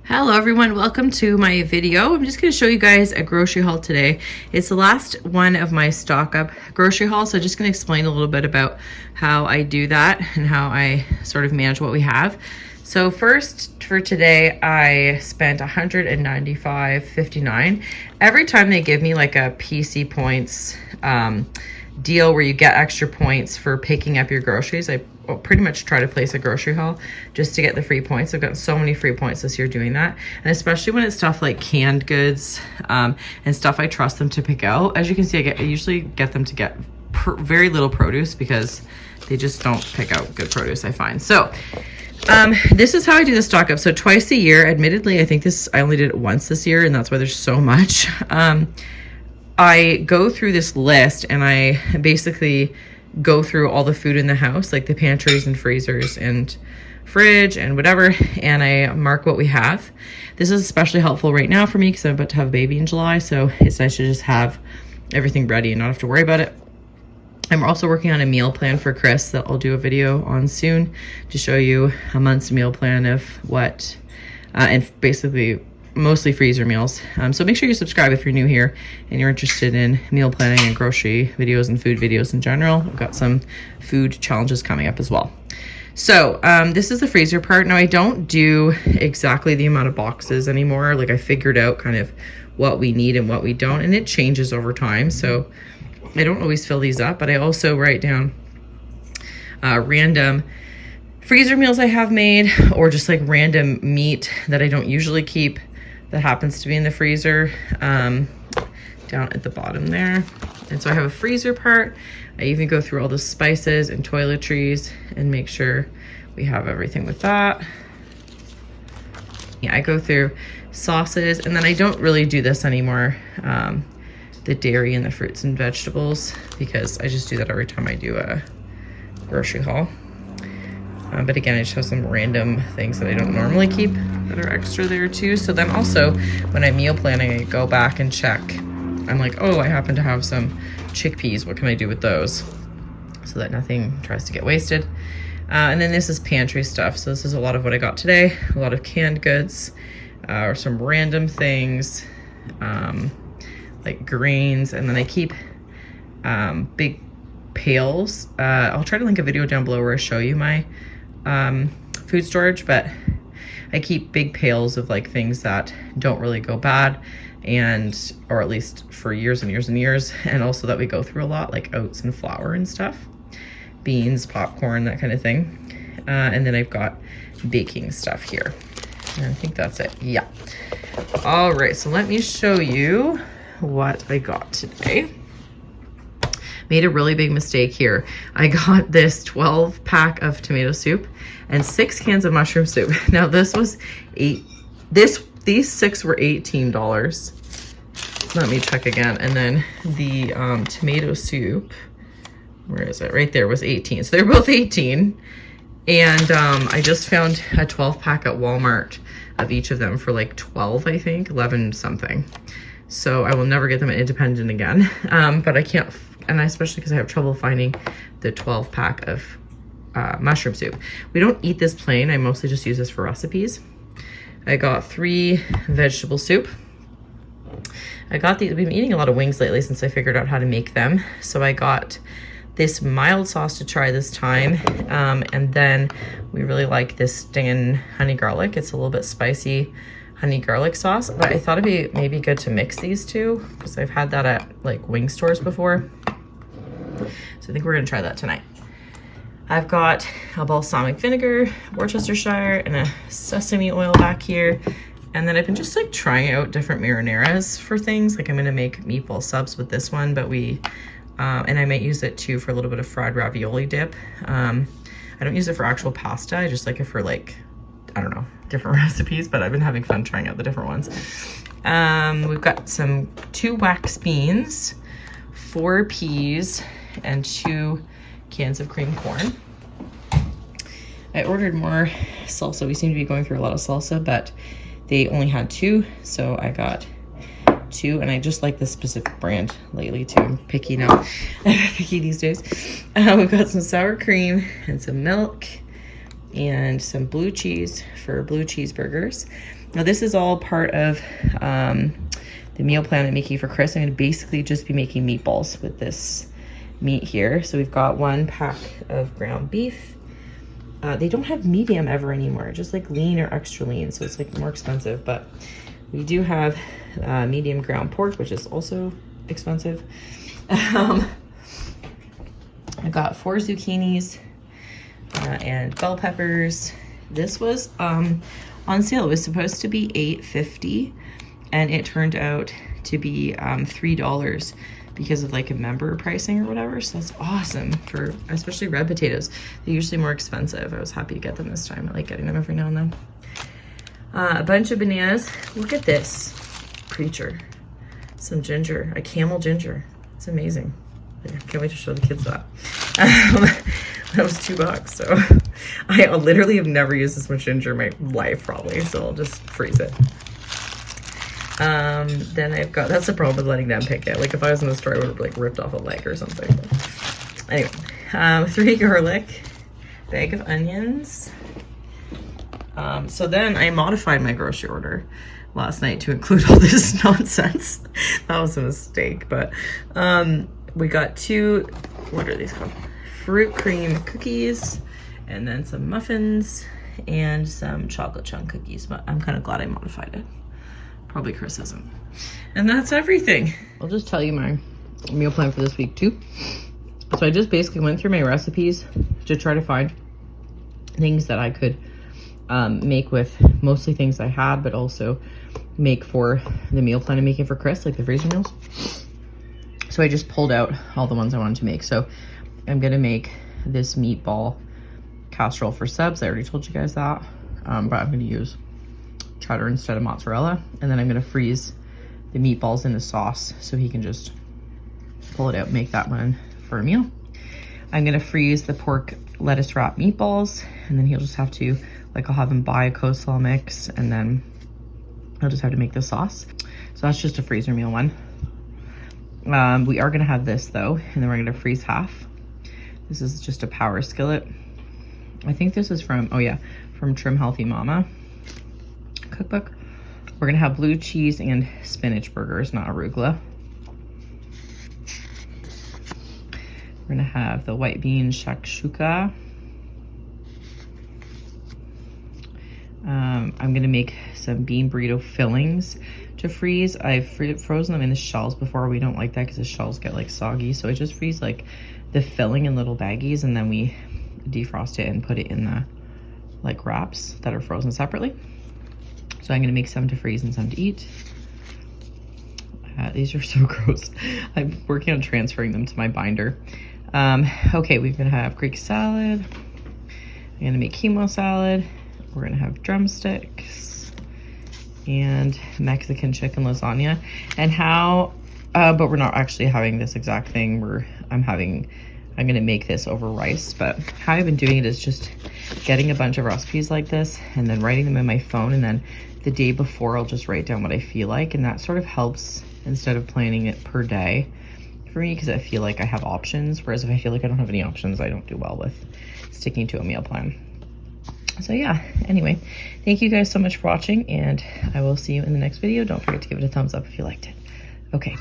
Hello everyone, welcome to my video. I'm just going to show you guys a grocery haul today. It's the last one of my stock up grocery haul, so I'm just going to explain a little bit about how I do that and how I sort of manage what we have. So first for today, I spent $195.59. Every time they give me like a PC points deal where you get extra points for picking up your groceries, I pretty much try to place a grocery haul just to get the free points. I've gotten so many free points this year doing that, and especially when it's stuff like canned goods and stuff I trust them to pick out. As you can see, I usually get them to get very little produce because they just don't pick out good produce, I find. So this is how I do the stock up. So twice a year, admittedly, I think I only did it once this year, and that's why there's so much. I go through this list and I basically go through all the food in the house, like the pantries and freezers and fridge and whatever, and I mark what we have. This is especially helpful right now for me because I'm about to have a baby in July, so it's nice to just have everything ready and not have to worry about it. I'm also working on a meal plan for Chris that I'll do a video on soon to show you a month's meal plan of what, and basically mostly freezer meals. So make sure you subscribe if you're new here and you're interested in meal planning and grocery videos and food videos in general. I've got some food challenges coming up as well. So this is the freezer part. Now I don't do exactly the amount of boxes anymore. Like I figured out kind of what we need and what we don't, and it changes over time. So I don't always fill these up, but I also write down random freezer meals I have made, or just like random meat that I don't usually keep that happens to be in the freezer down at the bottom there. And so I have a freezer part. I even go through all the spices and toiletries and make sure we have everything with that. Yeah, I go through sauces, and then I don't really do this anymore, the dairy and the fruits and vegetables, because I just do that every time I do a grocery haul. But again, I just have some random things that I don't normally keep that are extra there too. So then also when I'm meal planning, I go back and check. I'm like, oh, I happen to have some chickpeas. What can I do with those? So that nothing tries to get wasted. And then this is pantry stuff. So this is a lot of what I got today. A lot of canned goods, or some random things, like grains. And then I keep big pails. I'll try to link a video down below where I show you my food storage, but I keep big pails of like things that don't really go bad, and or at least for years and years and years, and also that we go through a lot, like oats and flour and stuff, beans, popcorn, that kind of thing. And then I've got baking stuff here, and I think that's it. Yeah. All right, so let me show you what I got today. Made a really big mistake here. I got this 12 pack of tomato soup and 6 cans of mushroom soup. Now this was these 6 were $18. Let me check again. And then the tomato soup, where is it? Right there, was 18. So they're both 18. And I just found a 12 pack at Walmart of each of them for like 12, I think, 11 something. So I will never get them at Independent again. But I can't, and especially because I have trouble finding the 12 pack of mushroom soup. We don't eat this plain. I mostly just use this for recipes. I got 3 vegetable soup. I got these, we've been eating a lot of wings lately since I figured out how to make them. So I got this mild sauce to try this time. And then we really like this stinging honey garlic. It's a little bit spicy honey garlic sauce, but I thought it'd be maybe good to mix these two because I've had that at like wing stores before. So I think we're gonna try that tonight. I've got a balsamic vinegar, Worcestershire, and a sesame oil back here. And then I've been just like trying out different marinaras for things. Like I'm gonna make meatball subs with this one, but and I might use it too for a little bit of fried ravioli dip. I don't use it for actual pasta. I just like it for like, I don't know, different recipes, but I've been having fun trying out the different ones. We've got 2 wax beans, 4 peas, and 2 cans of cream corn. I ordered more salsa. We seem to be going through a lot of salsa, but they only had 2, so I got 2, and I just like this specific brand lately too. I'm picky now. I'm picky these days. We've got some sour cream and some milk and some blue cheese for blue cheeseburgers. Now this is all part of the meal plan I'm making for Chris. I'm gonna basically just be making meatballs with this meat here. So we've got 1 pack of ground beef. They don't have medium ever anymore, just like lean or extra lean. So it's like more expensive, but we do have medium ground pork, which is also expensive. I got 4 zucchinis and bell peppers. This was on sale. It was supposed to be $8.50 and it turned out to be $3 because of like a member pricing or whatever. So that's awesome for especially red potatoes. They're usually more expensive. I was happy to get them this time. I like getting them every now and then. A bunch of bananas. Look at this creature. Some ginger, a camel ginger. It's amazing. I can't wait to show the kids that. That was $2, so I literally have never used this much ginger in my life probably, so I'll just freeze it. Then I've got, that's the problem with letting them pick it. Like if I was in the store, I would have like ripped off a leg or something. But anyway, 3 garlic, bag of onions. So then I modified my grocery order last night to include all this nonsense. That was a mistake, but we got 2, what are these called? Fruit cream cookies, and then some muffins and some chocolate chunk cookies, but I'm kind of glad I modified it. Probably Chris isn't. And that's everything. I'll just tell you my meal plan for this week too. So I just basically went through my recipes to try to find things that I could make with mostly things I had, but also make for the meal plan I'm making for Chris, like the freezer meals. So I just pulled out all the ones I wanted to make. So I'm gonna make this meatball casserole for subs. I already told you guys that, but I'm gonna use cheddar instead of mozzarella. And then I'm gonna freeze the meatballs in the sauce so he can just pull it out and make that one for a meal. I'm gonna freeze the pork lettuce wrap meatballs, and then he'll just have to, like I'll have him buy a coleslaw mix, and then I'll just have to make the sauce. So that's just a freezer meal one. We are gonna have this though, and then we're gonna freeze half. This is just a power skillet. I think this is from, oh yeah, from Trim Healthy Mama cookbook. We're gonna have blue cheese and spinach burgers, not arugula. We're gonna have the white bean shakshuka. I'm gonna make some bean burrito fillings to freeze. I've frozen them in the shells before. We don't like that because the shells get like soggy. So I just freeze like the filling in little baggies, and then we defrost it and put it in the like wraps that are frozen separately. So I'm gonna make some to freeze and some to eat. These are so gross. I'm working on transferring them to my binder. Okay, we're gonna have Greek salad. I'm gonna make quinoa salad. We're gonna have drumsticks and Mexican chicken lasagna. And how, but we're not actually having this exact thing. I'm gonna make this over rice, but how I've been doing it is just getting a bunch of recipes like this and then writing them in my phone, and then the day before I'll just write down what I feel like, and that sort of helps instead of planning it per day for me, because I feel like I have options, whereas if I feel like I don't have any options, I don't do well with sticking to a meal plan. So yeah, anyway, thank you guys so much for watching, and I will see you in the next video. Don't forget to give it a thumbs up if you liked it. Okay.